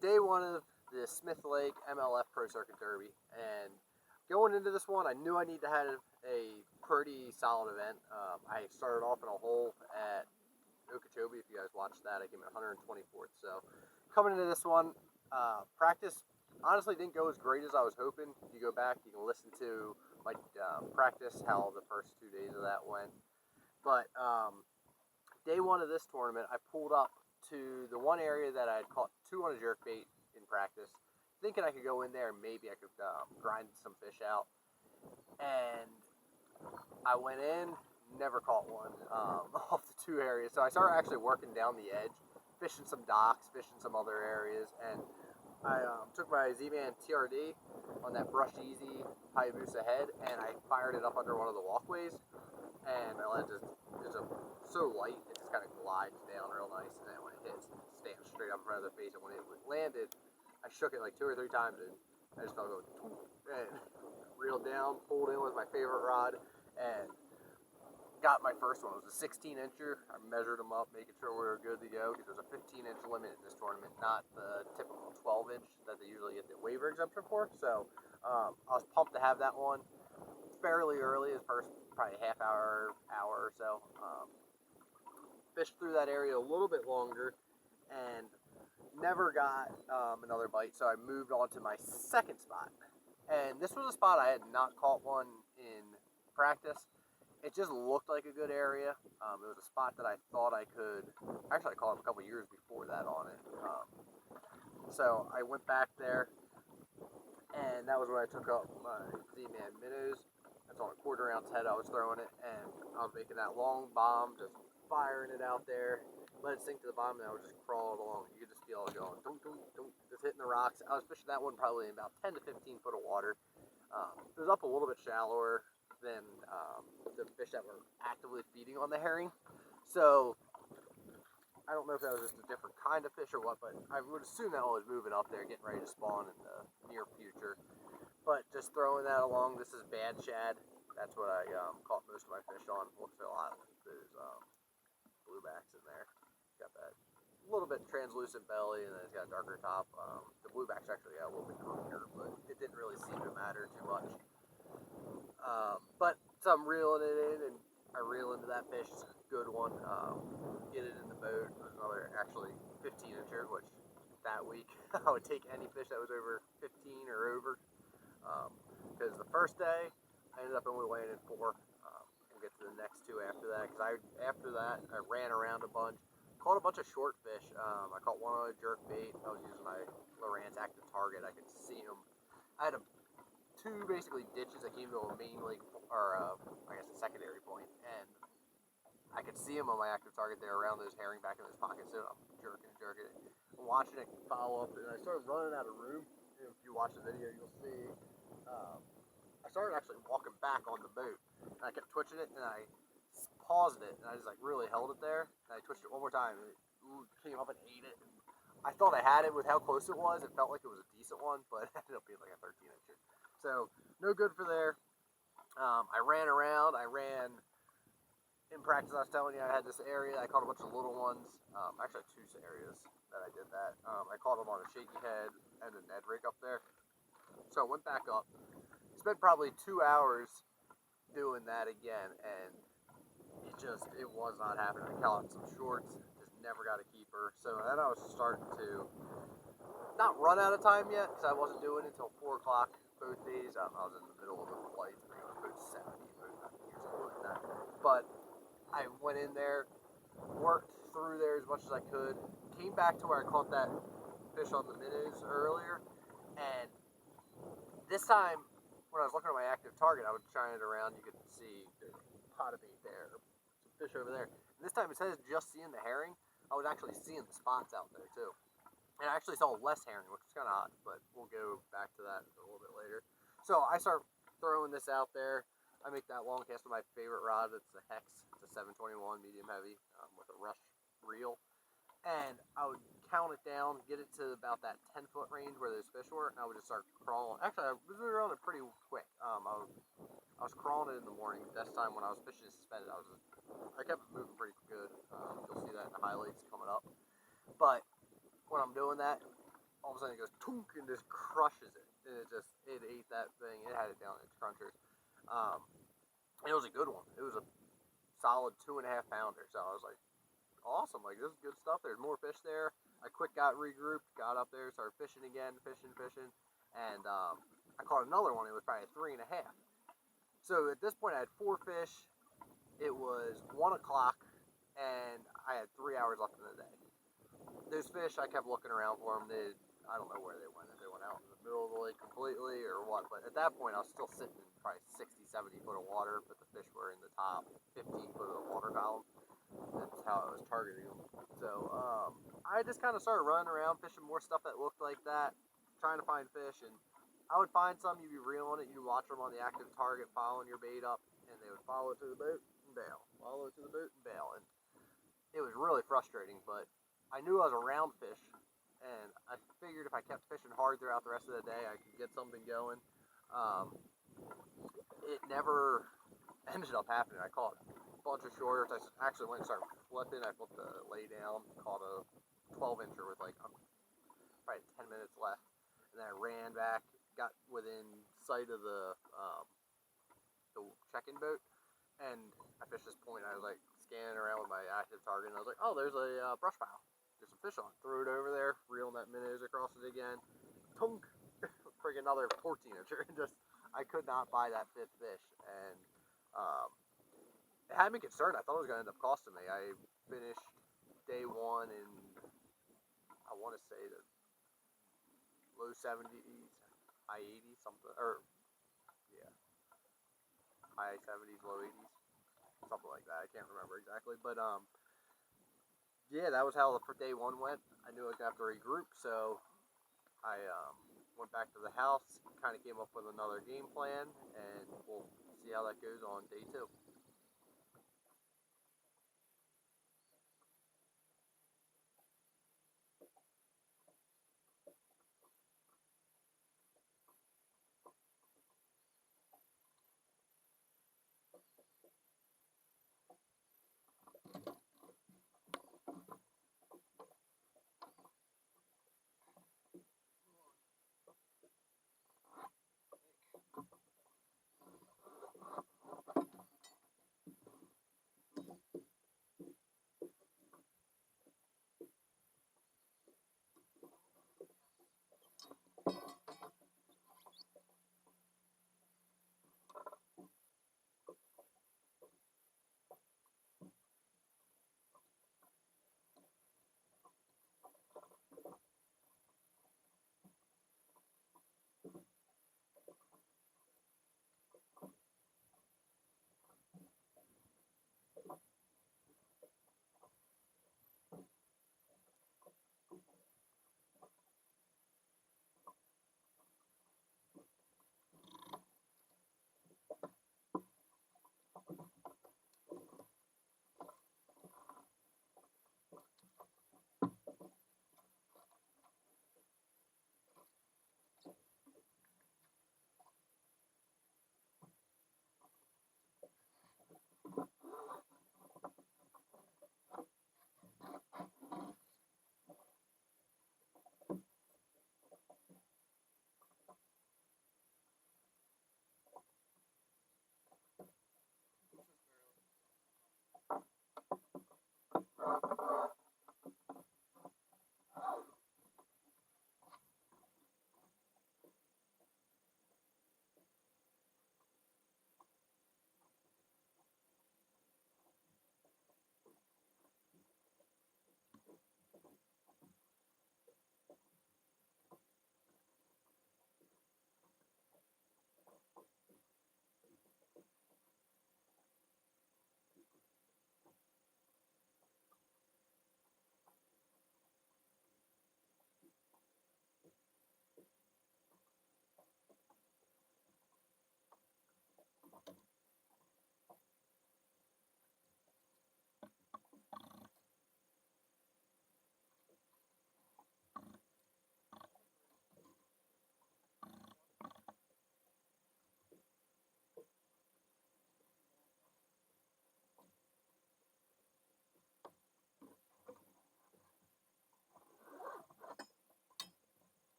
day one of the Smith Lake MLF Pro Circuit Derby, and going into this one, I knew I needed to have a pretty solid event. I started off in a hole at Okeechobee. If you guys watched that, I came in 124th. So coming into this one, practice honestly didn't go as great as I was hoping. You go back, you can listen to my practice, how the first 2 days of that went. But day one of this tournament, I pulled up to the one area that I had caught 2 on a jerkbait in practice, thinking I could go in there and maybe I could grind some fish out. And I went in, never caught one off the 2 areas. So I started actually working down the edge, fishing some docks, fishing some other areas, and I took my Z-Man TRD on that Brush Easy Hayabusa head, and I fired it up under one of the walkways, and my lens is so light, it just kind of glides down real nice, and then when it hits, it stands straight up in front of the face, and when it landed, I shook it like 2 or 3 times, and I just felt it go, and reeled down, pulled in with my favorite rod, and got my first one. It was a 16-incher. I measured them up, making sure we were good to go, because there's a 15-inch limit in this tournament, not the typical 12-inch that they usually get the waiver exemption for. So I was pumped to have that one fairly early, the first probably half hour or so. Fished through that area a little bit longer and never got another bite, so I moved on to my second spot. And this was a spot I had not caught one in practice. It just looked like a good area. It was a spot that I thought I could. Actually, I caught him a couple years before that on it. So I went back there, and that was when I took up my Z-Man minnows. That's on a 1/4 ounce head I was throwing it, and I was making that long bomb, just firing it out there, let it sink to the bottom, and I would just crawl it along. You could just feel it going, dunk, dunk, dunk, just hitting the rocks. I was fishing that one probably in about 10 to 15 foot of water. It was up a little bit shallower than the fish that were actively feeding on the herring. So I don't know if that was just a different kind of fish or what, but I would assume that one was moving up there, getting ready to spawn in the near future. But just throwing that along, this is bad shad. That's what I caught most of my fish on. Looks a lot like those bluebacks in there. Got that little bit translucent belly, and then it's got a darker top. The bluebacks actually got a little bit greener, but it didn't really seem to matter too much. But so I'm reeling it in, and I reel into that fish. It's a good one. Get it in the boat. There's another actually 15-incher, which that week I would take any fish that was over 15 or over. Because the first day I ended up only weighing in 4. We'll get to the next 2 after that. Because after that I ran around a bunch, caught a bunch of short fish. I caught one on a jerk bait. I was using my Lowrance active target. I could see them. I had 2 basically ditches that came to a main lake, or I guess a secondary point, and I could see them on my active target there around those herring back in those pockets. So I'm jerking it. I'm watching it follow up, and I started running out of room. If you watch the video, you'll see I started actually walking back on the boat, and I kept twitching it, and I paused it, and I just like really held it there, and I twitched it one more time, and it came up and ate it. And I thought I had it with how close it was. It felt like it was a decent one, but it ended up being like a 13-incher. So no good for there. I ran around. I ran in practice. I was telling you I had this area. I caught a bunch of little ones. Actually, 2 areas that I did that. I caught them on a shaky head and a Ned rig up there. So I went back up. Spent probably 2 hours doing that again, and it was not happening. I caught some shorts. Just never got a keeper. So then I was starting to not run out of time yet, because I wasn't doing it until 4 o'clock both days. I was in the middle of the flight. I think I was boat 70, boat 90 or something like that. But I went in there, worked through there as much as I could, came back to where I caught that fish on the minnows earlier, and this time, when I was looking at my active target, I would shine it around. You could see there's a pot of bait there, some fish over there. And this time, instead of just seeing the herring, I was actually seeing the spots out there too. And I actually saw less herring, which was kind of odd, but we'll go back to that a little bit later. So I start throwing this out there. I make that long cast with my favorite rod. It's a Hex. It's a 721 medium heavy with a rush reel. And I would count it down, get it to about that 10-foot range where those fish were, and I would just start crawling. Actually, I was on it pretty quick. I was crawling it in the morning. This time when I was fishing suspended, I kept moving pretty good. You'll see that in the highlights coming up. But when I'm doing that, all of a sudden it goes tunk and just crushes it. And it ate that thing. It had it down in its crunchers. And it was a good one. It was a solid 2.5 pounder. So I was like, awesome. Like, this is good stuff. There's more fish there. I got regrouped, got up there, started fishing again, fishing. And I caught another one. It was probably a 3.5. So at this point, I had 4 fish. It was 1 o'clock, and I had 3 hours left in the day. Those fish, I kept looking around for them. I don't know where they went. If they went out in the middle of the lake completely or what. But at that point, I was still sitting in probably 60, 70 foot of water, but the fish were in the top 15 foot of the water column. That's how I was targeting them. So I just kind of started running around, fishing more stuff that looked like that, trying to find fish. And I would find some, you'd be reeling it, you'd watch them on the active target, following your bait up, and they would follow it to the boat and bail. Follow it to the boat and bail. And it was really frustrating, but I knew I was around fish, and I figured if I kept fishing hard throughout the rest of the day, I could get something going. It never ended up happening. I caught a bunch of shorters. I actually went and started flipping. I flipped a lay down, caught a 12-incher with like probably 10 minutes left, and then I ran back, got within sight of the check-in boat, and I fished this point. I was like scanning around with my active target, and I was like, oh, there's a brush pile. There's some fish on. Threw it over there, reeling that minnows across it again. Tunk! Friggin' another 14-incher. I could not buy that 5th fish, and it had me concerned. I thought it was going to end up costing me. I finished day 1 in, I want to say, the low 70s, high 80s, something, or yeah, high 70s, low 80s, something like that. I can't remember exactly, but yeah, that was how the day 1 went. I knew I was gonna have to regroup, so I went back to the house, kind of came up with another game plan, and we'll see how that goes on day 2.